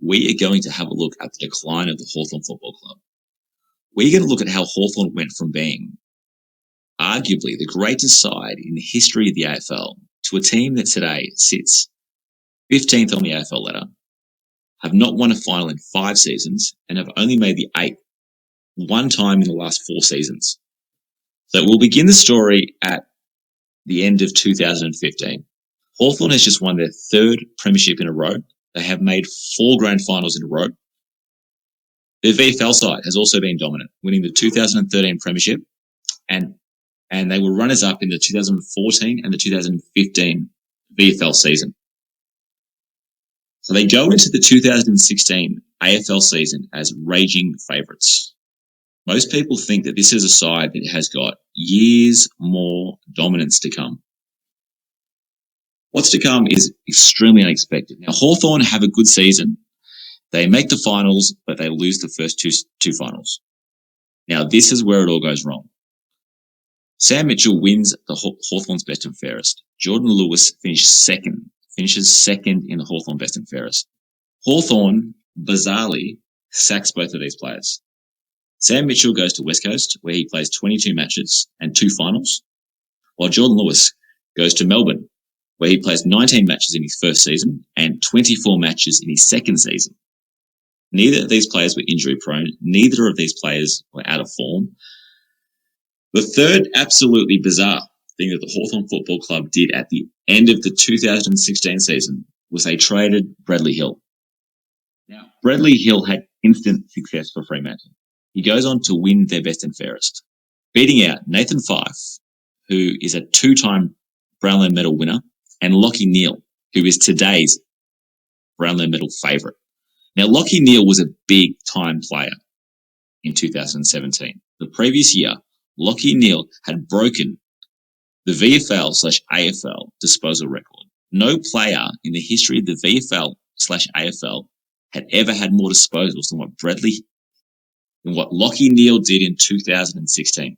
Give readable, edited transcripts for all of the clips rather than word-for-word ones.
we are going to have a look at the decline of the Hawthorn Football Club. We're going to look at how Hawthorn went from being arguably the greatest side in the history of the AFL to a team that today sits 15th on the AFL ladder, have not won a final in 5 seasons, and have only made the 8th one time in the last 4 seasons. So we'll begin the story at the end of 2015. Hawthorn has just won their 3rd premiership in a row. They have made 4 grand finals in a row. Their VFL side has also been dominant, winning the 2013 premiership, and they were runners-up in the 2014 and the 2015 VFL season. So they go into the 2016 AFL season as raging favourites. Most people think that this is a side that has got years more dominance to come. What's to come is extremely unexpected. Now, Hawthorn have a good season. They make the finals, but they lose the first two finals. Now, this is where it all goes wrong. Sam Mitchell wins the Hawthorn's best and fairest. Jordan Lewis finishes second in the Hawthorn best and fairest. Hawthorn, bizarrely, sacks both of these players. Sam Mitchell goes to West Coast, where he plays 22 matches and 2 finals, while Jordan Lewis goes to Melbourne, where he plays 19 matches in his first season and 24 matches in his second season. Neither of these players were injury-prone. Neither of these players were out of form. The third absolutely bizarre thing that the Hawthorn Football Club did at the end of the 2016 season was they traded Bradley Hill. Now, Bradley Hill had instant success for Fremantle. He goes on to win their best and fairest, beating out Nathan Fyfe, who is a 2-time Brownlow Medal winner, and Lachie Neale, who is today's Brownlow Medal favourite. Now, Lachie Neale was a big-time player in 2017. The previous year, Lachie Neale had broken the VFL/AFL disposal record. No player in the history of the VFL/AFL had ever had more disposals than what Lachie Neale did in 2016.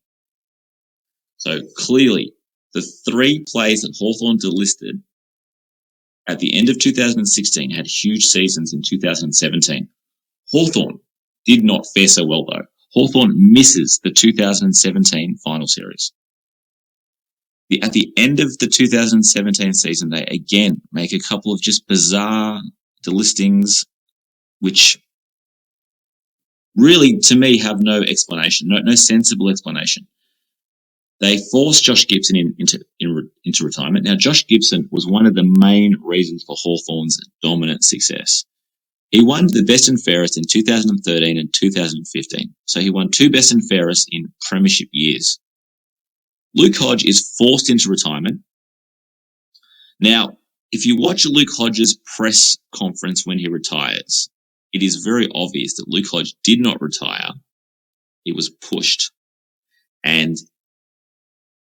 So clearly, the 3 players that Hawthorn delisted at the end of 2016 had huge seasons in 2017. Hawthorn did not fare so well, though. Hawthorn misses the 2017 final series. At the end of the 2017 season, they again make a couple of just bizarre delistings, which really, to me, have no explanation, no sensible explanation. They forced Josh Gibson into retirement. Now, Josh Gibson was one of the main reasons for Hawthorn's dominant success. He won the best and fairest in 2013 and 2015. So he won 2 best and fairest in premiership years. Luke Hodge is forced into retirement. Now, if you watch Luke Hodge's press conference when he retires, it is very obvious that Luke Hodge did not retire. He was pushed. And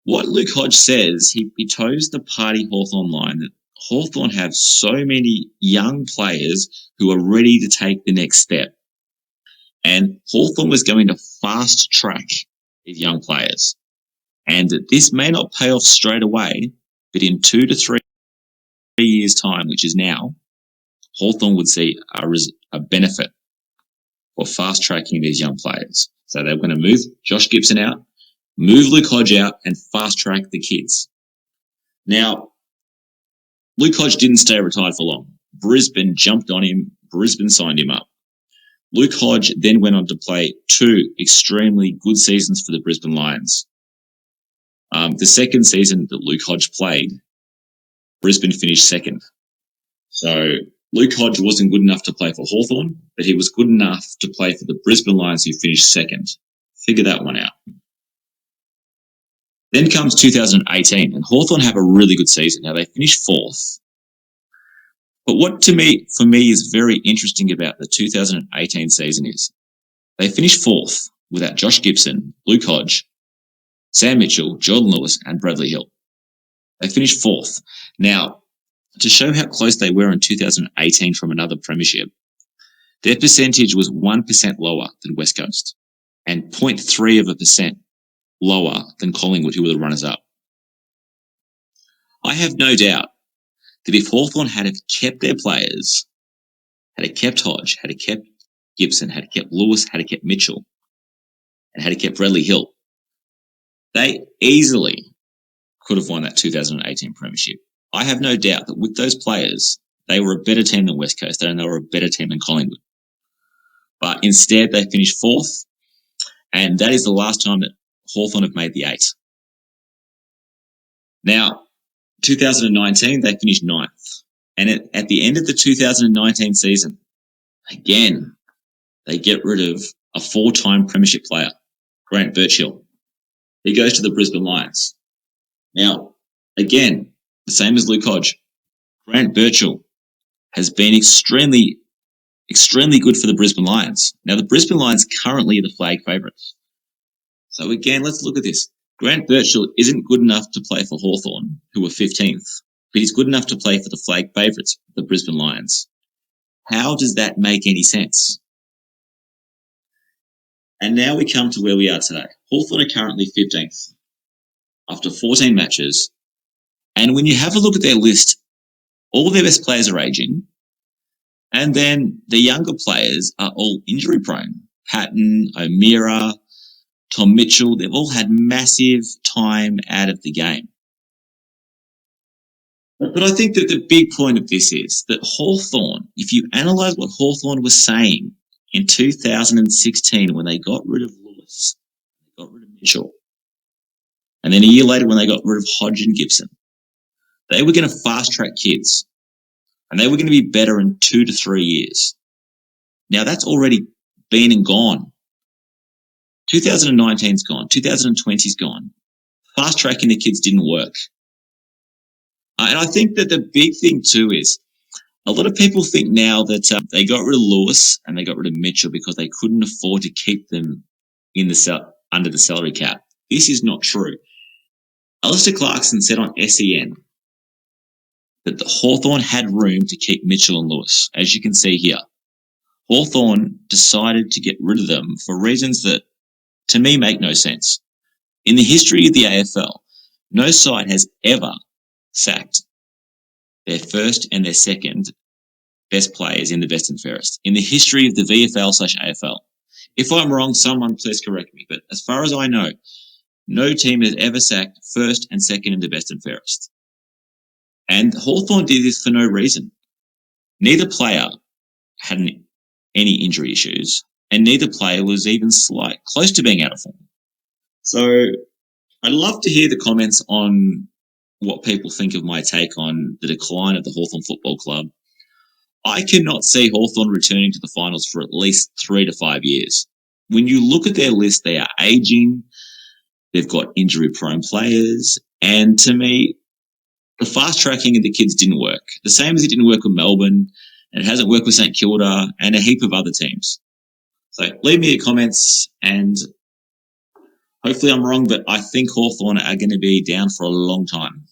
what Luke Hodge says, he toes the party Hawthorn line that Hawthorn have so many young players who are ready to take the next step. And Hawthorn was going to fast track these young players. And this may not pay off straight away, but in 2 to 3 years' time, which is now, Hawthorn would see a benefit for fast tracking these young players. So they're going to move Josh Gibson out, move Luke Hodge out, and fast track the kids. Now, Luke Hodge didn't stay retired for long. Brisbane jumped on him. Brisbane signed him up. Luke Hodge then went on to play 2 extremely good seasons for the Brisbane Lions. The second season that Luke Hodge played, Brisbane finished second. So Luke Hodge wasn't good enough to play for Hawthorn, but he was good enough to play for the Brisbane Lions, who finished second. Figure that one out. Then comes 2018, and Hawthorn have a really good season. Now, they finished 4th. But what for me is very interesting about the 2018 season is they finished 4th without Josh Gibson, Luke Hodge, Sam Mitchell, Jordan Lewis, and Bradley Hill. They finished 4th. Now, to show how close they were in 2018 from another premiership, their percentage was 1% lower than West Coast and 0.3% lower than Collingwood, who were the runners-up. I have no doubt that if Hawthorn had kept their players, had it kept Hodge, had it kept Gibson, had it kept Lewis, had it kept Mitchell, and had it kept Bradley Hill, they easily could have won that 2018 Premiership. I have no doubt that with those players, they were a better team than West Coast and they were a better team than Collingwood. But instead, they finished fourth, and that is the last time that Hawthorn have made the eight. Now, 2019, they finished ninth. And at the end of the 2019 season, again, they get rid of a four-time Premiership player, Grant Birchall. He goes to the Brisbane Lions. Now, again, the same as Luke Hodge, Grant Birchall has been extremely good for the Brisbane Lions. Now, the Brisbane Lions currently are the flag favourites. So again, let's look at this. Grant Birchall isn't good enough to play for Hawthorn, who were 15th, but he's good enough to play for the flag favourites, the Brisbane Lions. How does that make any sense? And now we come to where we are today. Hawthorn are currently 15th after 14 matches. And when you have a look at their list, all their best players are aging. And then the younger players are all injury prone. Patton, O'Meara, Tom Mitchell, they've all had massive time out of the game. But I think that the big point of this is that Hawthorn, if you analyse what Hawthorn was saying in 2016 when they got rid of Lewis, they got rid of Mitchell, and then a year later when they got rid of Hodge and Gibson, they were going to fast-track kids, and they were going to be better in 2 to 3 years. Now, that's already been and gone. 2019's gone. 2020's gone. Fast-tracking the kids didn't work. And I think that the big thing too is a lot of people think now that they got rid of Lewis and they got rid of Mitchell because they couldn't afford to keep them in under the salary cap. This is not true. Alistair Clarkson said on SEN that the Hawthorn had room to keep Mitchell and Lewis, as you can see here. Hawthorn decided to get rid of them for reasons that, to me, make no sense. In the history of the AFL, no side has ever sacked their first and their second best players in the best and fairest. In the history of the VFL/AFL. If I'm wrong, someone please correct me. But as far as I know, no team has ever sacked first and second in the best and fairest. And Hawthorn did this for no reason. Neither player had any injury issues, and neither player was even close to being out of form. So I'd love to hear the comments on what people think of my take on the decline of the Hawthorn Football Club. I cannot see Hawthorn returning to the finals for at least 3 to 5 years. When you look at their list, they are aging. They've got injury-prone players. And to me, the fast-tracking of the kids didn't work. The same as it didn't work with Melbourne, and it hasn't worked with St Kilda and a heap of other teams. So leave me your comments, and hopefully I'm wrong, but I think Hawthorn are going to be down for a long time.